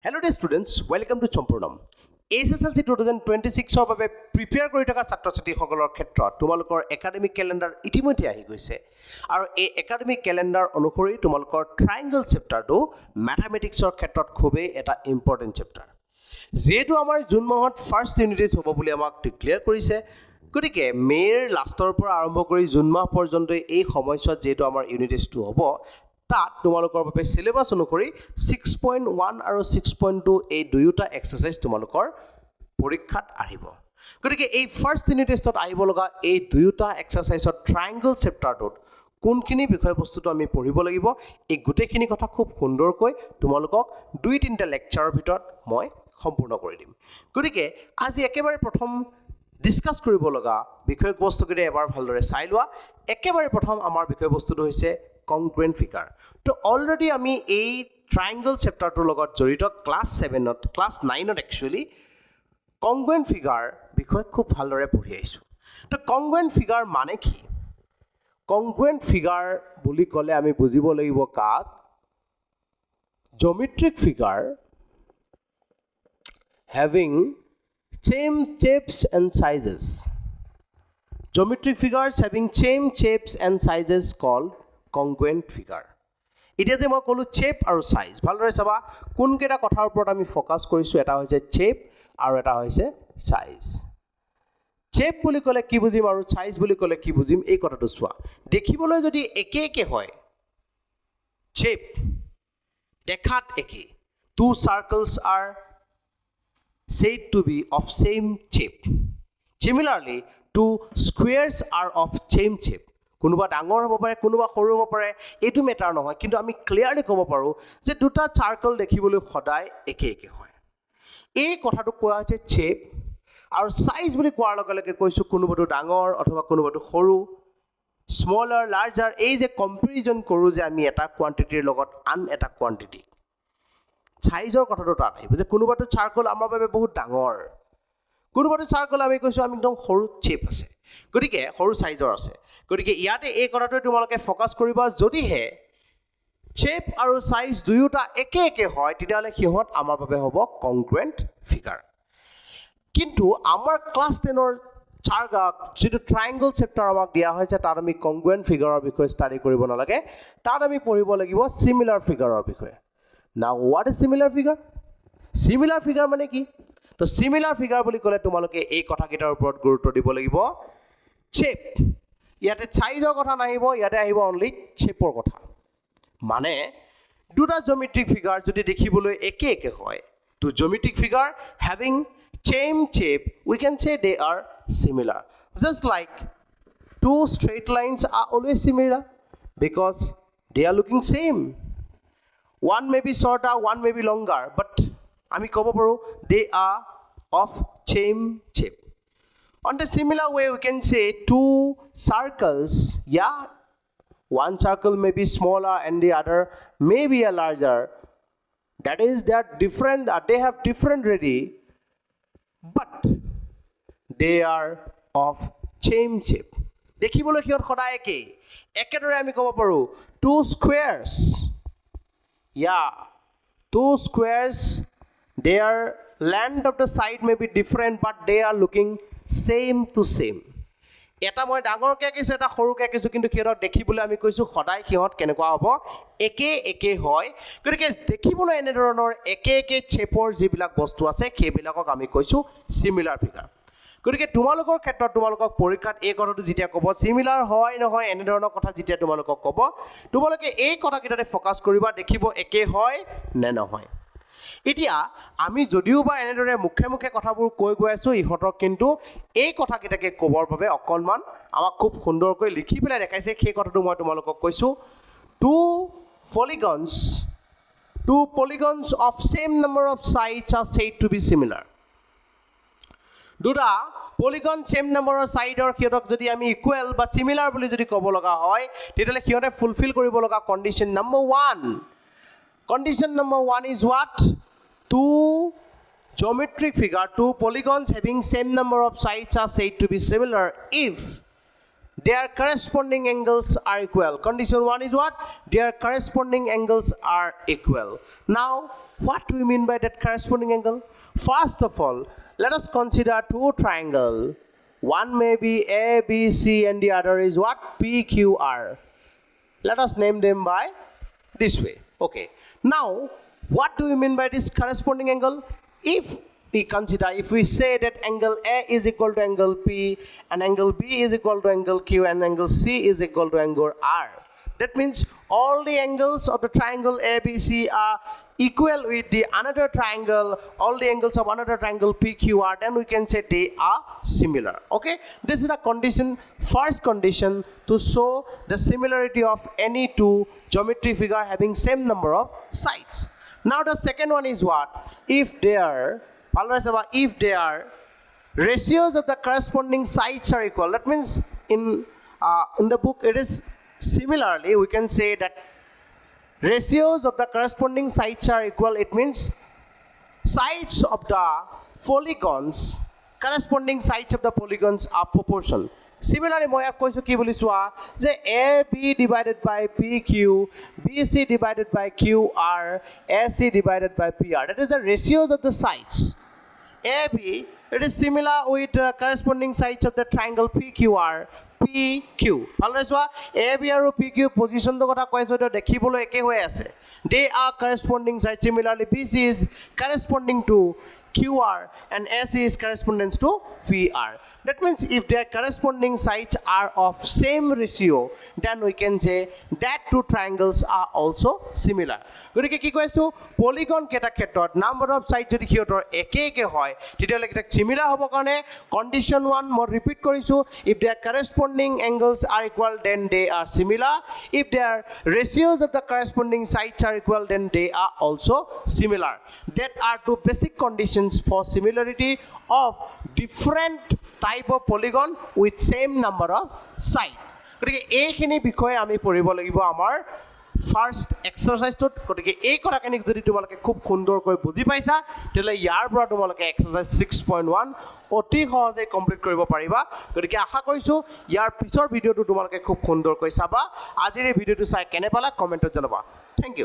Hello dear students, welcome to Chompurnam. SSLC 2026 ৰ বাবে prepare কৰি থকা ছাত্ৰ-ছাত্ৰীসকলৰ ক্ষেত্ৰত তোমালোকৰ একাডেমিক ক্যালেন্ডাৰ ইতিমধ্যে আহি গৈছে আৰু এই একাডেমিক ক্যালেন্ডাৰ অনুসৰি তোমালোকৰ ট্ৰায়াঙ্গল চেপ্টাৰটো ম্যাথমেটিক্সৰ ক্ষেত্ৰত খুবেই এটা ইম্পৰ্টেন্ট চেপ্টাৰ যেহেতু আমাৰ জুন মাহত ফাৰ্ষ্ট ইউনিট টেষ্ট হ'ব বুলি আমাক ডিক্লেয়াৰ কৰিছে গতিকে মেৰ লাষ্টৰ পৰা আৰম্ভ কৰি জুন মাহ পৰ্যন্ত এই সময়ছোৱাত যেহেতু আমাৰ ইউনিট টেষ্টটো হ'ব তাত তোমালোকৰ বাবে সিলেবাস অনুসৰি 6.1 আৰু 6.2 এই দুয়োটা এক্সাৰসাইজ তোমালোকৰ পৰীক্ষাত আহিব গতিকে এই ফাৰ্ষ্ট ইউনিট টেষ্টত আহিব লগা এই দুয়োটা এক্সাৰসাইজৰ ট্ৰায়াঙ্গল চেপ্টাৰটোত কোনখিনি বিষয়বস্তুটো আমি পঢ়িব লাগিব এই গোটেইখিনি কথা খুব সুন্দৰকৈ তোমালোকক 2-3টা লেকচাৰৰ ভিতৰত মই সম্পূৰ্ণ কৰি দিম গতিকে আজি একেবাৰে প্ৰথম ডিসকাস কৰিব লগা বিষয়বস্তুকেইটা এবাৰ ভালদৰে চাই লোৱা একেবাৰে প্ৰথম আমাৰ বিষয়বস্তুটো হৈছে congruent figure তো অলৰেডি আমি এই ট্ৰায়াঙ্গল চেপ্টাৰটোৰ লগত জড়িত ক্লাস 7ত ক্লাস 9ত একচুয়ালি congruent figure বিষয় খুব ভালদৰে পঢ়ি আইছো তো congruent figure মানে কি congruent figure বুলি ক'লে আমি বুজিব লাগিব কাক geometric figure having same shapes and sizes geometric figures having same shapes and sizes called congruent figure এতিয়া যে মই কলো shape আৰু size ভালদৰে চাবা কোন কেটা কথাৰ ওপৰত আমি ফোকাস কৰিছো এটা হৈছে shape আৰু এটা হৈছে size shape বুলি ক'লে কি বুজিম আৰু size বুলি ক'লে কি বুজিম এই কথাটো চোৱা দেখিবলৈ যদি একে একে হয় shape দেখাত একে two circles are said to be of same shape similarly two squares are of same shape কোনোবা ডাঙৰ হ'ব পাৰে কোনোবা সৰু হ'ব পাৰে এটো মেটাৰ নহয় কিন্তু আমি ক্লিয়াৰলি ক'ব পাৰো যে দুটা সাৰ্কেল দেখিবলৈ সদায় একে একে হয় এই কথাটো কোৱা হৈছে শেপ আৰু সাইজ বুলি কোৱাৰ লগে লগে কৈছো কোনোবাটো ডাঙৰ অথবা কোনোবাটো সৰু স্মলাৰ লাৰ্জাৰ এই যে কম্পাৰিজন কৰো যে আমি এটা কোৱান্টিটিৰ লগত আন এটা কোৱান্টিটি সাইজৰ কথাটো তাত আহিব যে কোনোবাটো সাৰ্কেল আমাৰ বাবে বহুত ডাঙৰ কোনোবাটো সাৰ্কেল আমি কৈছো আমি একদম সৰু শেপ আছে গতিকে সৰু সাইজৰ আছে গতিকে ইয়াতে এই কথাটো তোমালোকে ফোকাস কৰিবা যদিহে শেপ আৰু সাইজ দুয়োটা একে একে হয় তেতিয়ালে হিহত আমাৰ বাবে হ'ব congruent figure কিন্তু আমাৰ ক্লাস 10ৰ চাৰ্গা যেটো ট্ৰায়াঙ্গল চেপ্টাৰ আমাক দিয়া হৈছে তাত আমি congruent figureৰ বিষয়ে ষ্টাডি কৰিব নালাগে তাত আমি পঢ়িব লাগিব similar figureৰ বিষয়ে now what is similar figure মানে কি তো similar figure বুলি ক'লে তোমালোকে এই কথাকেইটাৰ ওপৰত গুৰুত্ব দিব লাগিব shape ইয়াতে সাইজৰ কথা নাহিব ইয়াতে আহিব অনলি শেপৰ কথা মানে দুটা geometric figure যদি দেখিবলৈ একে একে হয় তো geometric figure having same shape we can say they are similar just like two straight lines are always similar because they are looking same one may be shorter one may be longer but আমি ক'ব পাৰো they are of same shape on the similar way we can say two circles yeah one circle may be smaller and the other may be a larger that is they are different they have different radi but they are of same shape দেখিবলৈ কিহত খডা একে একেদৰে আমি ক'ব পাৰো two squares yeah two squares their length of the side may be different but they are looking same to same এটা মই ডাঙৰকে কিছু এটা সৰুকে কিছু কিন্তু কিহত দেখিবলৈ আমি কৈছো সদায় কিহত কেনেকুৱা হ'ব একে একে হয় গতিকে দেখিবলৈ এনে ধৰণৰ একে একে শেপৰ যিবিলাক বস্তু আছে সেইবিলাকক আমি কৈছো similar figure গতিকে তোমালোকৰ ক্ষেত্ৰত তোমালোকক পৰীক্ষাত এই কথাটো যেতিয়া ক'ব similar হয় নহয় এনে ধৰণৰ কথা যেতিয়া তোমালোকক ক'ব তোমালোকে এই কথাকেইটাতে ফোকাস কৰিবা দেখিব একে হয় নে নহয় এতিয়া আমি যদিও বা এনেদৰে মুখে মুখে কথাবোৰ কৈ গৈ আছো ইহতৰ কিন্তু এই কথাকেইটাকে ক'বৰ বাবে অকলমান আমাক খুব সুন্দৰকৈ লিখি পেলাই দেখাইছে সেই কথাটো মই তোমালোকক কৈছো two polygons of same number of sides are said to be similar দুটা polygon same number of sideৰ কিয়তক যদি আমি ইকুৱেল বা similar বুলি যদি ক'ব লগা হয় তেতিয়ালে কিয়তে ফুলফিল কৰিব লগা condition number 1 condition number 1 is what two geometric figure two polygons having same number of sides are said to be similar if their corresponding angles are equal condition 1 is what their corresponding angles are equal now what do we mean by that corresponding angle? First of all, let us consider two triangles. One may be A, B, C, and the other is what? P, Q, R. Let us name them by this way. Okay. Now, what do we mean by this corresponding angle? If we say that angle A is equal to angle P, and angle B is equal to angle Q, and angle C is equal to angle R. That means all the angles of the triangle ABC are equal with the another triangle, all the angles of another triangle PQR, then we can say they are similar. Okay, this is a condition, first condition to show the similarity of any two geometry figure having same number of sides. Now the second one is what? If their ratios of the corresponding sides are equal. That means in the book it is similarly, we can say that ratios of the corresponding sides are equal. It means sides of the polygons, corresponding sides of the polygons are proportional. Similarly, মই ইয়াক কৈছো কি বুলি চোৱা যে AB divided by PQ, BC divided by QR, AC divided by PR. That is the ratios of the sides. AB, it is similar with corresponding sides of the triangle PQR, PQ. ভালদৰে চোৱা AB আৰু PQ পজিশনটো কথা কৈছো তো দেখিবলৈ একে হৈ আছে. They are corresponding sides. Similarly, BC is corresponding to QR and AC is corresponding to PR. That means if their corresponding sides are of same ratio, then we can say that two triangles are also similar. গতিকে কি কৈছো polygon কেটা ক্ষেত্ৰত number of side যদি হিয়তৰ একে একে হয় তেতিয়ালে এটা সিমিলাৰ হ'ব কাৰণে কন্ডিশন 1 মই ৰিপিট কৰিছো if their corresponding angles are equal then they are similar. If their ratios of the corresponding sides are equal then they are also similar. That are two basic conditions for similarity of different type of polygon with same number of side. গতিকে এইখিনি বিষয়ে আমি পঢ়িব লাগিব আমাৰ first এক্সাৰসাইজটোত গতিকে এই কথাখিনি যদি তোমালোকে খুব সুন্দৰকৈ বুজি পাইছা তেলে ইয়াৰ পৰা তোমালোকে এক্সাৰসাইজ 6.1 অতি সহজে কমপ্লিট কৰিব পাৰিবা গতিকে আশা কৰিছো ইয়াৰ পিছৰ ভিডিওটো তোমালোকে খুব সুন্দৰকৈ চাবা আজিৰ এই ভিডিওটো চাই কেনে পালা কমেন্টত জনাবা থ্যাংক ইউ